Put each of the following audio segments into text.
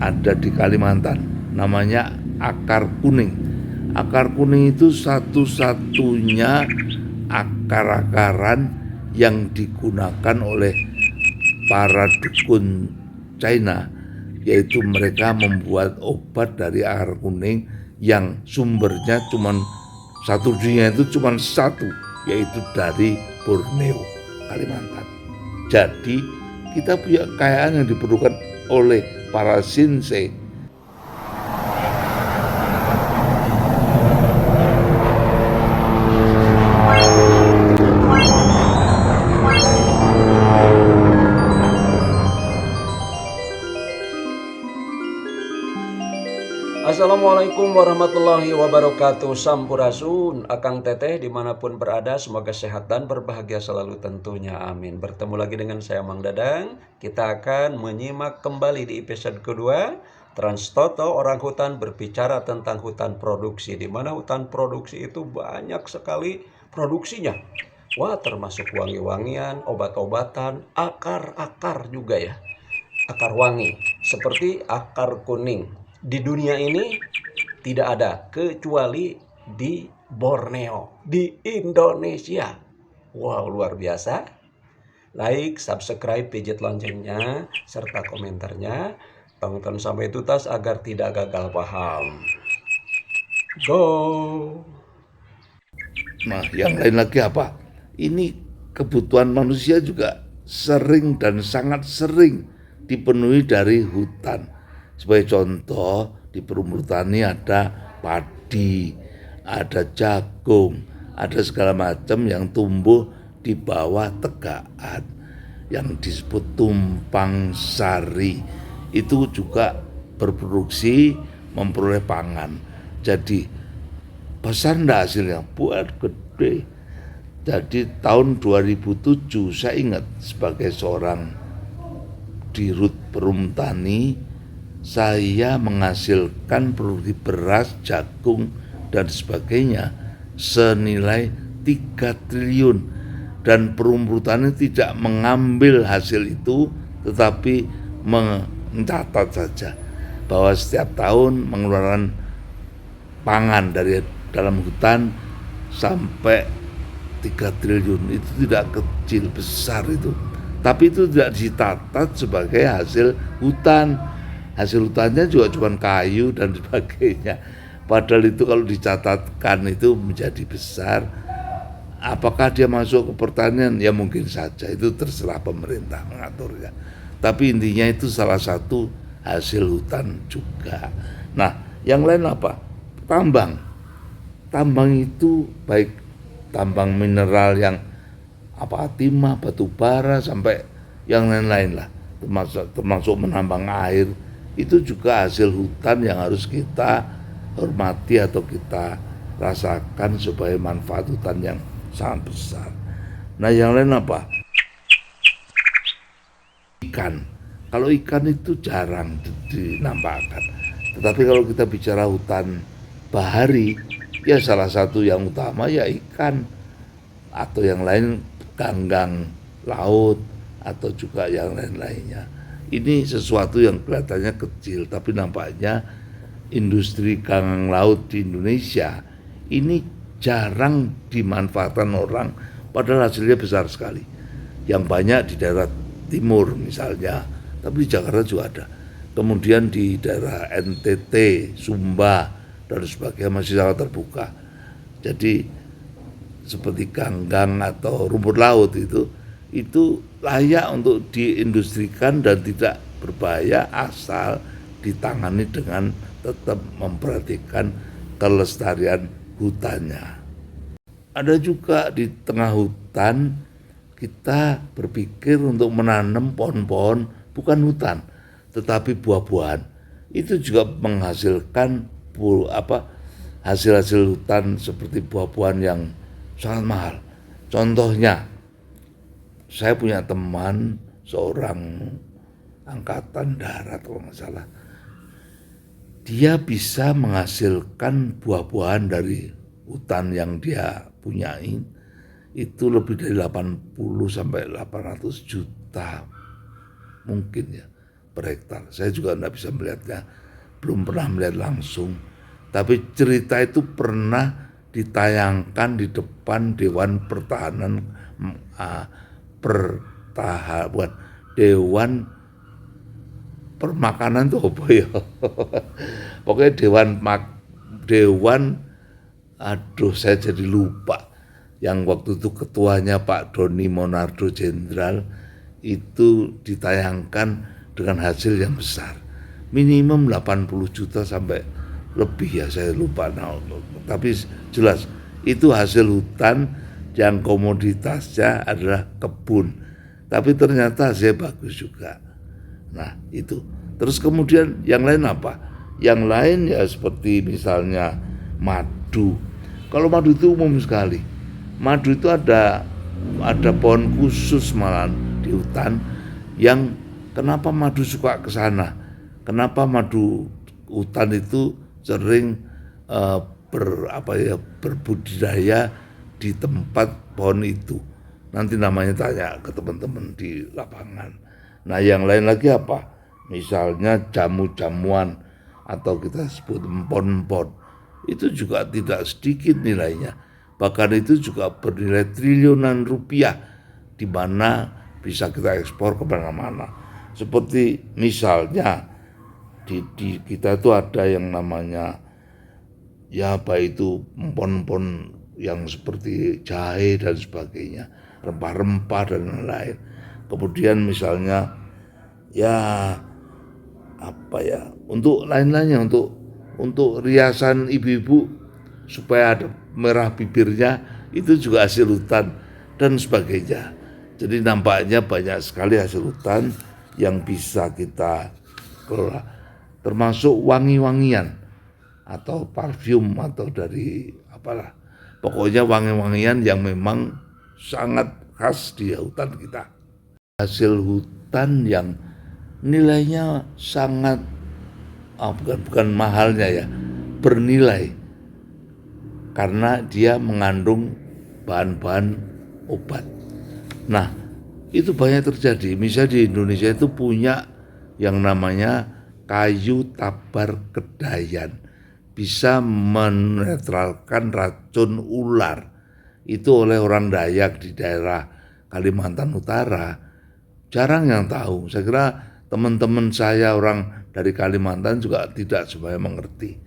ada di Kalimantan, namanya akar kuning. Akar kuning itu satu-satunya akar-akaran yang digunakan oleh para dukun China, yaitu mereka membuat obat dari akar kuning yang sumbernya satu dunia itu cuma satu, yaitu dari Borneo, Kalimantan. Jadi kita punya kekayaan yang diperlukan oleh para Shinsei. Assalamualaikum warahmatullahi wabarakatuh. Sampurasun, Akang Teteh dimanapun berada, semoga sehat dan berbahagia selalu tentunya, amin. Bertemu lagi dengan saya Mang Dadang. Kita akan menyimak kembali di episode kedua Trans Toto Orang Hutan berbicara tentang hutan produksi, di mana hutan produksi itu banyak sekali produksinya. Wah, termasuk wangi-wangian, obat-obatan, akar-akar juga ya. Akar wangi, seperti akar kuning. Di dunia ini tidak ada kecuali di Borneo, di Indonesia. Wow, luar biasa. Like, subscribe, pijit loncengnya, serta komentarnya. Tonton sampai tuntas agar tidak gagal paham. Go! Nah, yang lain lagi apa? Ini kebutuhan manusia juga sering dan sangat sering dipenuhi dari hutan. Sebagai contoh, di perum tani ada padi, ada jagung, ada segala macam yang tumbuh di bawah tegaan yang disebut tumpang sari. Itu juga berproduksi, memperoleh pangan. Jadi besar enggak hasilnya? Buat gede. Jadi tahun 2007 saya ingat sebagai seorang dirut perum tani, saya menghasilkan produksi beras, jagung, dan sebagainya senilai 3 triliun. Dan perum tani tidak mengambil hasil itu, tetapi mencatat saja bahwa setiap tahun mengeluarkan pangan dari dalam hutan sampai 3 triliun. Itu tidak kecil, besar itu. Tapi itu tidak dicatat sebagai hasil hutan. Hasil hutannya juga cuma kayu dan sebagainya. Padahal itu kalau dicatatkan itu menjadi besar. Apakah dia masuk ke pertanian? Ya mungkin saja, itu terserah pemerintah mengaturnya. Tapi intinya itu salah satu hasil hutan juga. Nah, yang lain apa? Tambang. Tambang itu baik tambang mineral yang timah, batu bara, sampai yang lain-lain lah, termasuk menambang air. Itu juga hasil hutan yang harus kita hormati atau kita rasakan sebagai manfaat hutan yang sangat besar. Nah, yang lain apa? Ikan. Kalau ikan itu jarang dinampakkan. Tetapi kalau kita bicara hutan bahari, ya salah satu yang utama ya ikan, atau yang lain ganggang laut, atau juga yang lain-lainnya. Ini sesuatu yang kelihatannya kecil, tapi nampaknya industri ganggang laut di Indonesia ini jarang dimanfaatkan orang, padahal hasilnya besar sekali. Yang banyak di daerah timur misalnya, tapi di Jakarta juga ada. Kemudian di daerah NTT, Sumba, dan sebagainya masih sangat terbuka. Jadi seperti ganggang atau rumput laut itu layak untuk diindustrikan dan tidak berbahaya asal ditangani dengan tetap memperhatikan kelestarian hutannya. Ada juga di tengah hutan kita berpikir untuk menanam pohon-pohon, bukan hutan tetapi buah-buahan. Itu juga menghasilkan hasil-hasil hutan seperti buah-buahan yang sangat mahal. Contohnya, saya punya teman seorang angkatan darat kalau nggak salah. Dia bisa menghasilkan buah-buahan dari hutan yang dia punyain itu lebih dari 80 sampai 800 juta mungkin ya. per hektar. Saya juga tidak bisa melihatnya, belum pernah melihat langsung. Tapi cerita itu pernah ditayangkan di depan Dewan Pertahanan buat Dewan Permakanan tuh apa ya? Pokoknya Dewan, aduh saya jadi lupa. Yang waktu itu ketuanya Pak Doni Monardo Jenderal, itu ditayangkan dengan hasil yang besar. Minimum 80 juta sampai lebih ya, saya lupa. Nah, tapi jelas itu hasil hutan yang komoditasnya adalah kebun. Tapi ternyata hasilnya bagus juga. Nah itu. Terus kemudian yang lain apa? Yang lain ya seperti misalnya madu. Kalau madu itu umum sekali. Madu itu ada pohon khusus malah di hutan yang kenapa madu suka ke sana? Kenapa madu hutan itu sering berbudidaya di tempat pohon itu? Nanti namanya tanya ke teman-teman di lapangan. Nah yang lain lagi apa? Misalnya jamu-jamuan atau kita sebut empon-empon. Itu juga tidak sedikit nilainya. Bahkan itu juga bernilai triliunan rupiah, di mana bisa kita ekspor kemana-mana. Seperti misalnya di kita itu ada yang namanya ya apa itu empon-empon yang seperti jahe dan sebagainya, rempah-rempah dan lain-lain. Kemudian misalnya ya apa ya, untuk lain-lainnya, untuk riasan ibu-ibu supaya ada merah bibirnya, itu juga hasil hutan dan sebagainya. Jadi nampaknya banyak sekali hasil hutan yang bisa kita kelola, termasuk wangi-wangian atau parfum atau dari apalah, pokoknya wangi-wangian yang memang sangat khas di hutan kita. Hasil hutan yang nilainya sangat bukan mahalnya ya, bernilai karena dia mengandung bahan-bahan obat. Nah itu banyak terjadi. Misalnya di Indonesia itu punya yang namanya kayu tabar kedayan, bisa menetralkan racun ular. Itu oleh orang Dayak di daerah Kalimantan Utara. Jarang yang tahu. Saya kira teman-teman saya orang dari Kalimantan juga tidak semuanya mengerti.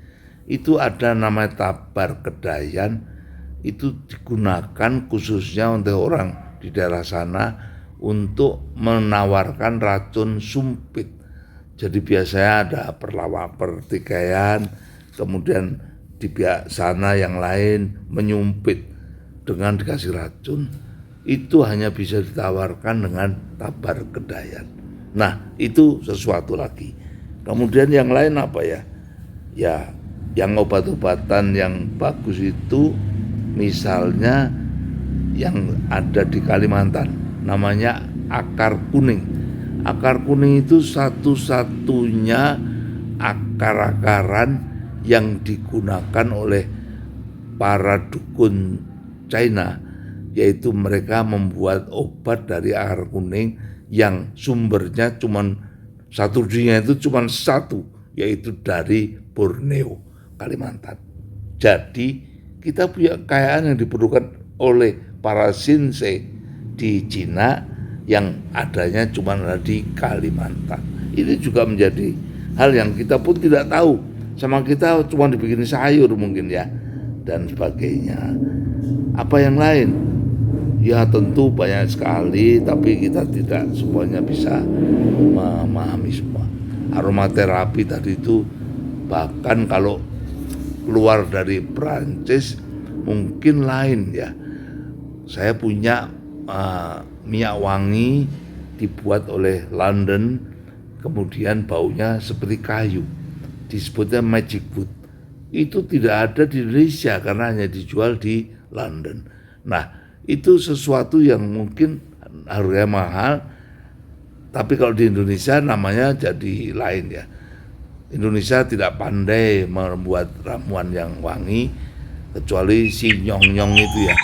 Itu ada namanya tabar kedayan, itu digunakan khususnya untuk orang di daerah sana untuk menawarkan racun sumpit. Jadi biasanya ada pertikaian, kemudian di pihak sana yang lain menyumpit dengan dikasih racun. Itu hanya bisa ditawarkan dengan tabar kedayan. Nah itu sesuatu lagi. Kemudian yang lain apa ya? Ya yang obat-obatan yang bagus itu misalnya yang ada di Kalimantan, namanya akar kuning. Akar kuning itu satu-satunya akar-akaran yang digunakan oleh para dukun China, yaitu mereka membuat obat dari akar kuning yang sumbernya cuman satu dunia itu cuman satu, yaitu dari Borneo, Kalimantan. Jadi kita punya kekayaan yang diperlukan oleh para Shinsei di Cina yang adanya cuma ada di Kalimantan. Ini juga menjadi hal yang kita pun tidak tahu. Sama kita cuma dibikin sayur mungkin ya, dan sebagainya. Apa yang lain? Ya tentu banyak sekali, tapi kita tidak semuanya bisa memahami semua. Aromaterapi tadi itu bahkan kalau keluar dari Prancis mungkin lain ya. Saya punya minyak wangi dibuat oleh London, kemudian baunya seperti kayu, disebutnya magic wood. Itu tidak ada di Indonesia karena hanya dijual di London. Nah itu sesuatu yang mungkin harganya mahal, tapi kalau di Indonesia namanya jadi lain ya. Indonesia tidak pandai membuat ramuan yang wangi, kecuali si nyong-nyong itu ya.